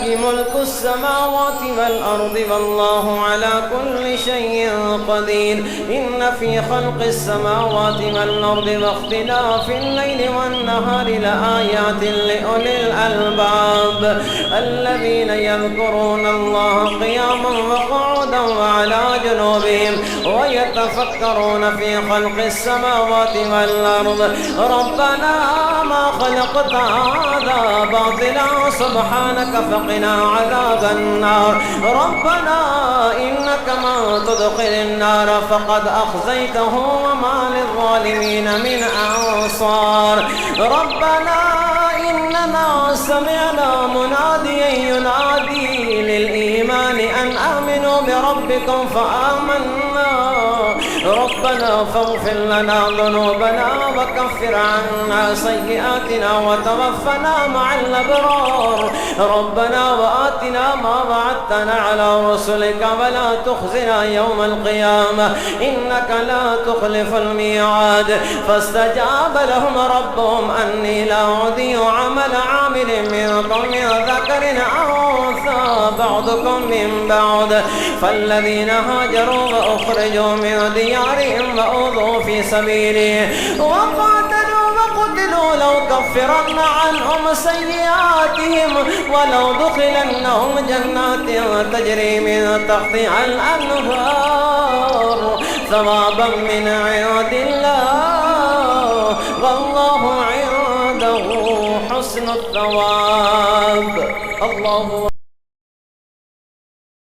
ملك السماوات والأرض والله على كل شيء قدير إن في خلق السماوات والأرض واختلاف الليل والنهار لآيات لأولي الألباب الذين يذكرون الله قياما وقعودا وعلى جنوبهم ويتفكرون في خلق السماوات والأرض ربنا ما خلقت هذا باطلا سبحانك فقنا عذاب النار ربنا إنك من تدخل النار فقد أخزيته وما للظالمين من أنصار ربنا إننا سمعنا مناديا ينادي للإيمان أن آمنوا بربكم فآمنا ربنا فاغفر لنا ذنوبنا وكفر عنا سيئاتنا وتوفنا مع الأبرار ربنا وآتنا ما وعدتنا على رسلك ولا تخزنا يوم القيامة إنك لا تخلف الميعاد فاستجاب لهم ربهم أني لا أضيع عمل عامل منكم من ذكر أو أنثى بعضكم من بعض فالذين هاجروا وأخرجوا من ديارهم وأوذوا في سبيلي وقاتلوا وقتلوا لو كفرن عنهم سيئاتهم ولو دخلنهم جنات تجري من تحتها الأنهار ثوابا من عند الله والله عنده حسن الثواب الله